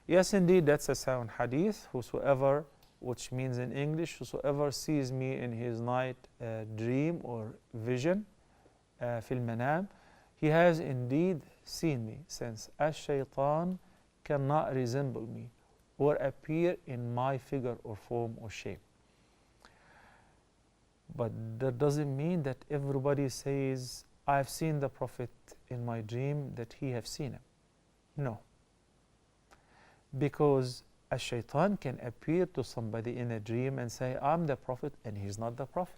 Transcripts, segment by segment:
Yes, indeed, that's a sound hadith. Whosoever, which means in English, whosoever sees me in his night dream or vision, fil manam, he has indeed seen me, since ash-shaytan cannot resemble me or appear in my figure or form or shape. But that doesn't mean that everybody says, I've seen the Prophet in my dream, that he have seen him. No. Because a shaitan can appear to somebody in a dream and say, I'm the Prophet, and he's not the Prophet.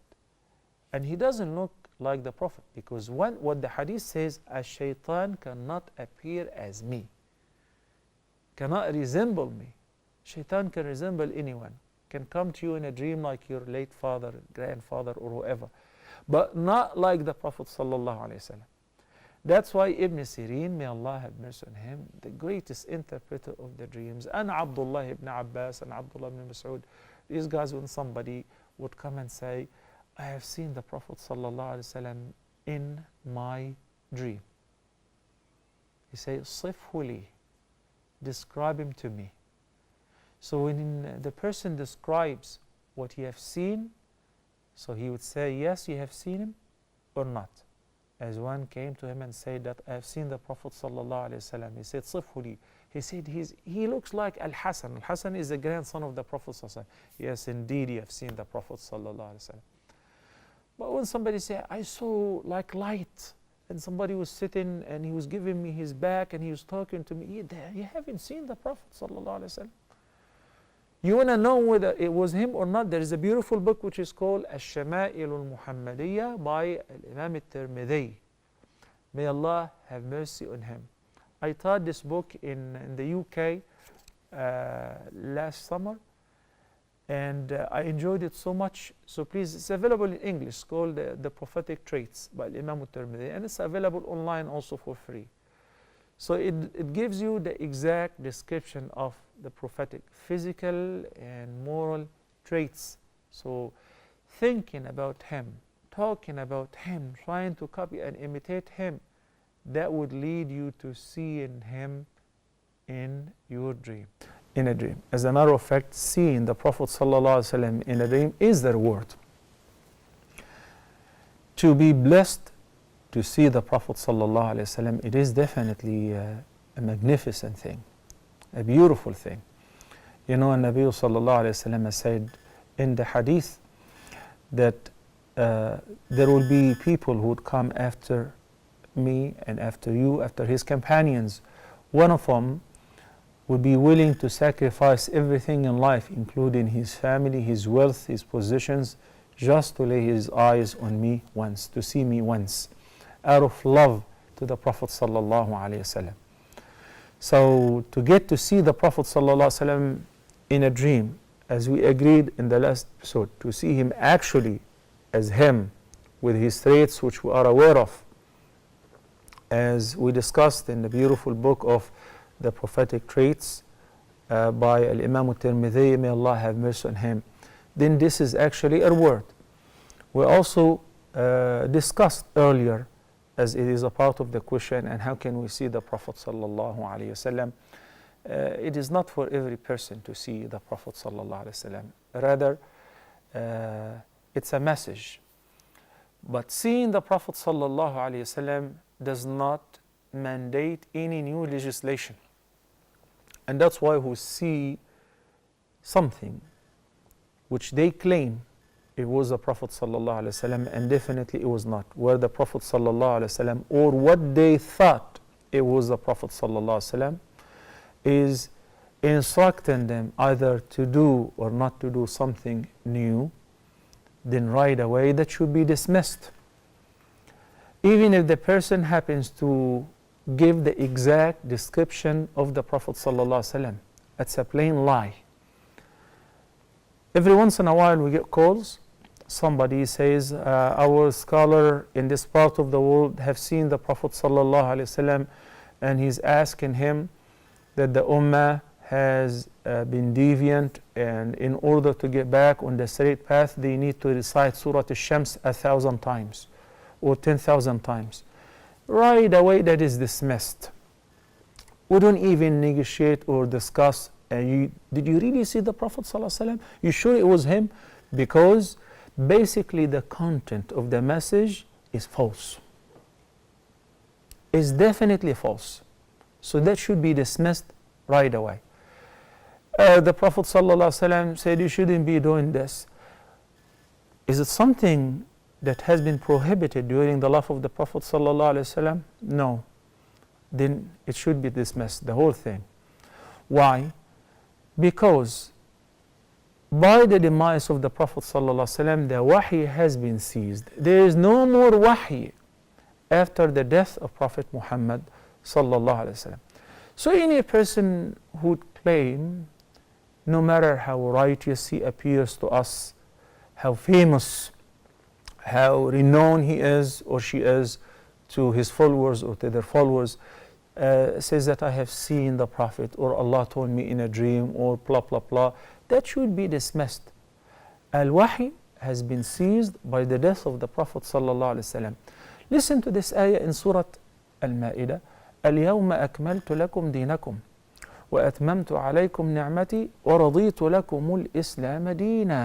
And he doesn't look like the Prophet, because what the hadith says, a shaitan cannot appear as me, cannot resemble me. Shaitan can resemble anyone, can come to you in a dream like your late father, grandfather, or whoever, but not like the Prophet sallallahu alaihi wasallam. That's why Ibn Sirin, may Allah have mercy on him, the greatest interpreter of the dreams, and Abdullah ibn Abbas and Abdullah ibn Mas'ud, these guys, when somebody would come and say, I have seen the Prophet sallallahu alaihi wasallam in my dream, he says, Sifhu li, describe him to me. So when the person describes what he has seen, so he would say, yes, you have seen him or not. As one came to him and said that I have seen the Prophet sallallahu alaihi wasallam, he said, Sifhu li. He said, he looks like Al-Hasan. Al-Hasan is the grandson of the Prophet sallallahu alaihi wasallam. Yes, indeed, you have seen the Prophet sallallahu alaihi wasallam. But when somebody said, I saw like light, and somebody was sitting and he was giving me his back and he was talking to me, you haven't seen the Prophet sallallahu alaihi wasallam. You want to know whether it was him or not? There is a beautiful book which is called Ash-Shama'il al-Muhammadiyya by Imam al-Tirmidhi. May Allah have mercy on him. I taught this book in the UK last summer, and I enjoyed it so much. So please, it's available in English. It's called The Prophetic Traits by Imam al-Tirmidhi, and it's available online also for free. So it gives you the exact description of the prophetic physical and moral traits. So thinking about him, talking about him, trying to copy and imitate him, that would lead you to seeing him in your dream, in a dream. As a matter of fact, seeing the Prophet ﷺ in a dream is the reward. To be blessed to see the Prophet ﷺ, it is definitely a magnificent thing, a beautiful thing. You know, Nabi ﷺ said in the hadith that there will be people who would come after me and after you, after his companions. One of them would be willing to sacrifice everything in life, including his family, his wealth, his possessions, just to lay his eyes on me once, to see me once, out of love to the Prophet sallallahu alaihi wasallam. So to get to see the Prophet sallallahu alaihi wasallam in a dream, as we agreed in the last episode, to see him actually as him, with his traits which we are aware of, as we discussed in the beautiful book of the prophetic traits by Imam al-Tirmidhi, may Allah have mercy on him, then this is actually a reward. We also discussed earlier, as it is a part of the question, and how can we see the Prophet sallallahu alaihi wasallam? It is not for every person to see the Prophet sallallahu alaihi wasallam. Rather, it's a message. But seeing the Prophet sallallahu alaihi wasallam does not mandate any new legislation. And that's why we see something which they claim it was the Prophet sallallahu alaihi wasallam, and definitely it was not. Where the Prophet sallallahu alaihi wasallam, or what they thought it was the Prophet sallallahu alaihi wasallam, is instructing them either to do or not to do something new, then right away that should be dismissed. Even if the person happens to give the exact description of the Prophet sallallahu alaihi wasallam, it's a plain lie. Every once in a while we get calls. Somebody says, our scholar in this part of the world have seen the Prophet sallallahu alaihi wasallam, and he's asking him that the ummah has been deviant, and in order to get back on the straight path, they need to recite Surah Al-Shams 1,000 times or 10,000 times. Right away, that is dismissed. We don't even negotiate or discuss. Did you really see the Prophet ﷺ? You sure it was him? Because basically the content of the message is false. It's definitely false. So that should be dismissed right away. The Prophet ﷺ said you shouldn't be doing this. Is it something that has been prohibited during the life of the Prophet ﷺ? No. Then it should be dismissed, the whole thing. Why? Because by the demise of the Prophet ﷺ, the wahy has been ceased. There is no more wahy after the death of Prophet Muhammad ﷺ. So any person who would claim, no matter how righteous he appears to us, how famous, how renowned he is or she is to his followers or to their followers, says that I have seen the Prophet or Allah told me in a dream or blah blah blah, that should be dismissed. Al-Wahy has been seized by the death of the Prophet ﷺ. Listen to this ayah in Surah Al-Ma'idah. اليوم أكملت لكم دينكم وأتممت عليكم نعمتي ورضيت لكم الإسلام دينا.